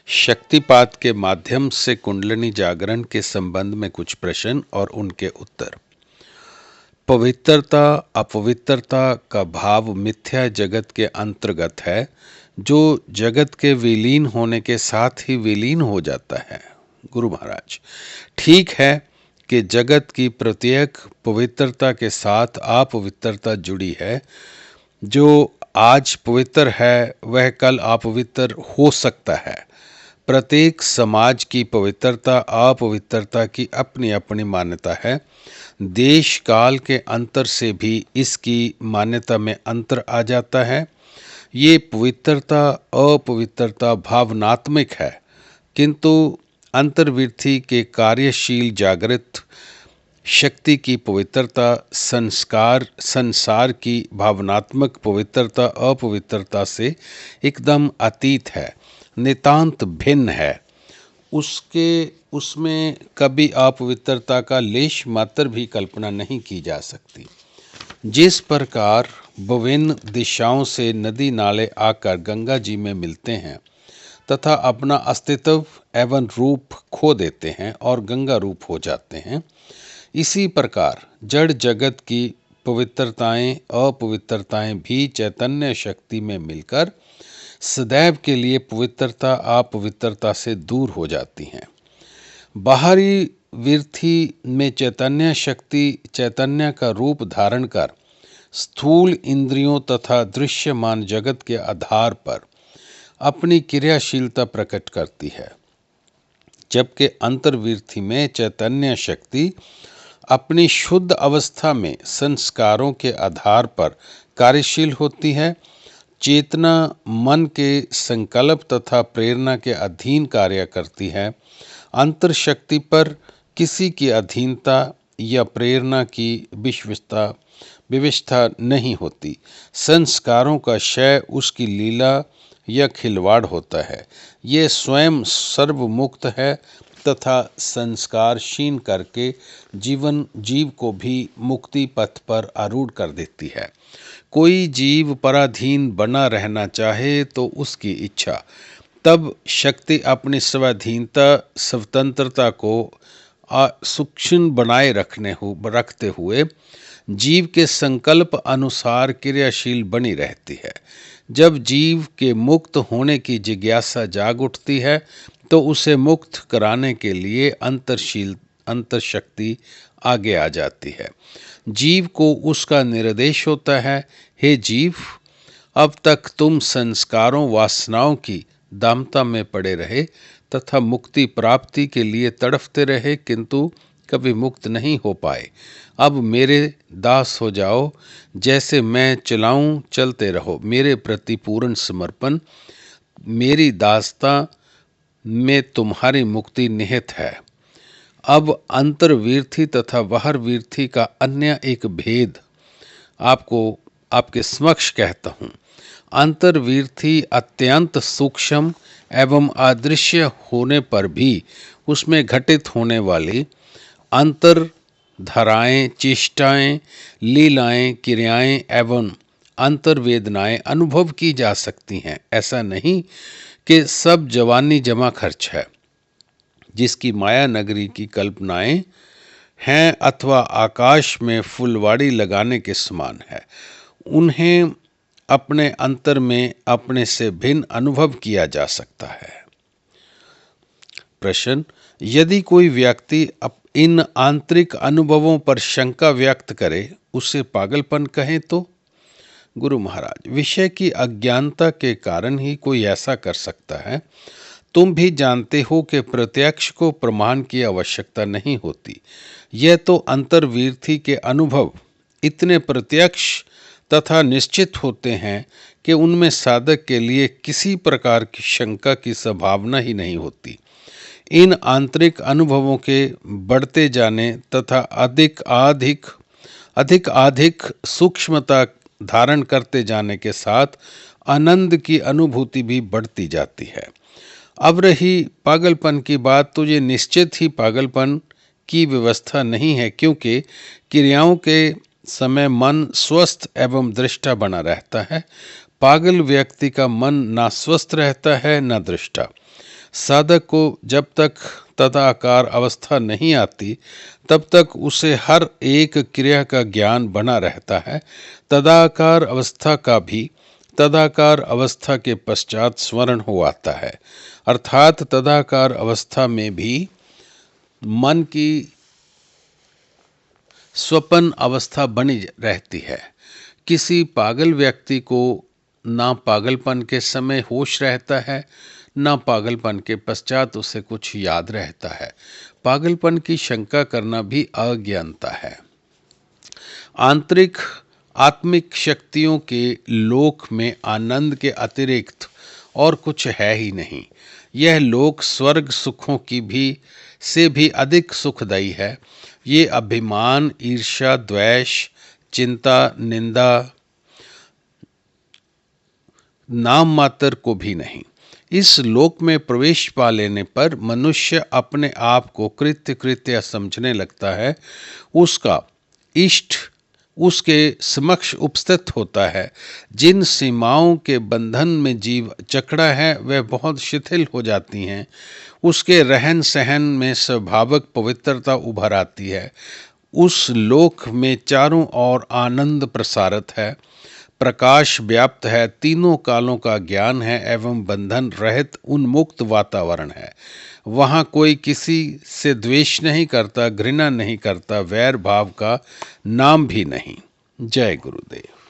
शक्तिपात के माध्यम से कुंडलिनी जागरण के संबंध में कुछ प्रश्न और उनके उत्तर। पवित्रता अपवित्रता का भाव मिथ्या जगत के अंतर्गत है, जो जगत के विलीन होने के साथ ही विलीन हो जाता है। गुरु महाराज, ठीक है कि जगत की प्रत्येक पवित्रता के साथ अपवित्रता जुड़ी है। जो आज पवित्र है वह कल अपवित्र हो सकता है। प्रत्येक समाज की पवित्रता अपवित्रता की अपनी अपनी मान्यता है। देश काल के अंतर से भी इसकी मान्यता में अंतर आ जाता है। ये पवित्रता अपवित्रता भावनात्मक है, किंतु अंतर्वृत्ति के कार्यशील जागृत शक्ति की पवित्रता संसार की भावनात्मक पवित्रता अपवित्रता से एकदम अतीत है, नितांत भिन्न है। उसमें कभी अपवित्रता का लेश मात्र भी कल्पना नहीं की जा सकती। जिस प्रकार विभिन्न दिशाओं से नदी नाले आकर गंगा जी में मिलते हैं तथा अपना अस्तित्व एवं रूप खो देते हैं और गंगा रूप हो जाते हैं, इसी प्रकार जड़ जगत की पवित्रताएं अपवित्रताएं भी चैतन्य शक्ति में मिलकर सदैव के लिए पवित्रता अपवित्रता से दूर हो जाती हैं। बाहरी वृत्ति में चैतन्य शक्ति चैतन्य का रूप धारण कर स्थूल इंद्रियों तथा दृश्यमान जगत के आधार पर अपनी क्रियाशीलता प्रकट करती है, जबकि अंतर्वृत्ति में चैतन्य शक्ति अपनी शुद्ध अवस्था में संस्कारों के आधार पर कार्यशील होती है। चेतना मन के संकल्प तथा प्रेरणा के अधीन कार्य करती है। अंतर शक्ति पर किसी की अधीनता या प्रेरणा की विवशता नहीं होती। संस्कारों का क्षय उसकी लीला या खिलवाड़ होता है। ये स्वयं सर्वमुक्त है तथा संस्कार क्षीण करके जीव को भी मुक्ति पथ पर आरूढ़ कर देती है। कोई जीव पराधीन बना रहना चाहे तो उसकी इच्छा, तब शक्ति अपनी स्वाधीनता स्वतंत्रता को सूक्ष्म बनाए रखते हुए जीव के संकल्प अनुसार क्रियाशील बनी रहती है। जब जीव के मुक्त होने की जिज्ञासा जाग उठती है तो उसे मुक्त कराने के लिए अंतर शक्ति आगे आ जाती है। जीव को उसका निर्देश होता है, हे जीव, अब तक तुम संस्कारों वासनाओं की दामता में पड़े रहे तथा मुक्ति प्राप्ति के लिए तड़फते रहे, किंतु कभी मुक्त नहीं हो पाए। अब मेरे दास हो जाओ, जैसे मैं चलाऊं चलते रहो। मेरे प्रति पूर्ण समर्पण, मेरी दासता में तुम्हारी मुक्ति निहित है। अब अंतर्वृत्ति तथा बाह्यवृत्ति का अन्य एक भेद आपके समक्ष कहता हूँ। अंतर्वृत्ति अत्यंत सूक्ष्म एवं अदृश्य होने पर भी उसमें घटित होने वाली अंतर धाराएं, चेष्टाएं, लीलाएं, क्रियाएं एवं अंतर्वेदनाएं अनुभव की जा सकती हैं। ऐसा नहीं कि सब जवानी जमा खर्च है, जिसकी माया नगरी की कल्पनाएं हैं अथवा आकाश में फुलवाड़ी लगाने के समान है। उन्हें अपने अंतर में अपने से भिन्न अनुभव किया जा सकता है। प्रश्न: यदि कोई व्यक्ति इन आंतरिक अनुभवों पर शंका व्यक्त करे, उसे पागलपन कहें तो? गुरु महाराज, विषय की अज्ञानता के कारण ही कोई ऐसा कर सकता है। तुम भी जानते हो कि प्रत्यक्ष को प्रमाण की आवश्यकता नहीं होती। यह तो अंतर्वृत्ति के अनुभव इतने प्रत्यक्ष तथा निश्चित होते हैं कि उनमें साधक के लिए किसी प्रकार की शंका की संभावना ही नहीं होती। इन आंतरिक अनुभवों के बढ़ते जाने तथा अधिक सूक्ष्मता धारण करते जाने के साथ आनंद की अनुभूति भी बढ़ती जाती है। अब रही पागलपन की बात, तो ये निश्चित ही पागलपन की व्यवस्था नहीं है, क्योंकि क्रियाओं के समय मन स्वस्थ एवं दृष्टा बना रहता है। पागल व्यक्ति का मन ना स्वस्थ रहता है न दृष्टा। साधक को जब तक तदाकार अवस्था नहीं आती तब तक उसे हर एक क्रिया का ज्ञान बना रहता है। तदाकार अवस्था का भी तदाकार अवस्था के पश्चात स्मरण हो आता है, अर्थात तदाकार अवस्था में भी मन की स्वपन अवस्था बनी रहती है। किसी पागल व्यक्ति को ना पागलपन के समय होश रहता है, ना पागलपन के पश्चात उसे कुछ याद रहता है। पागलपन की शंका करना भी अज्ञानता है। आंतरिक आत्मिक शक्तियों के लोक में आनंद के अतिरिक्त और कुछ है ही नहीं। यह लोक स्वर्ग सुखों की से भी अधिक सुखदायी है। ये अभिमान, ईर्ष्या, द्वेष, चिंता, निंदा नाम मात्र को भी नहीं। इस लोक में प्रवेश पा लेने पर मनुष्य अपने आप को कृत्य समझने लगता है। उसका इष्ट उसके समक्ष उपस्थित होता है। जिन सीमाओं के बंधन में जीव जकड़ा है वह बहुत शिथिल हो जाती हैं। उसके रहन सहन में स्वाभाविक पवित्रता उभर आती है। उस लोक में चारों ओर आनंद प्रसारित है, प्रकाश व्याप्त है, तीनों कालों का ज्ञान है एवं बंधन रहित उन्मुक्त वातावरण है। वहाँ कोई किसी से द्वेष नहीं करता, घृणा नहीं करता, वैर भाव का नाम भी नहीं। जय गुरुदेव।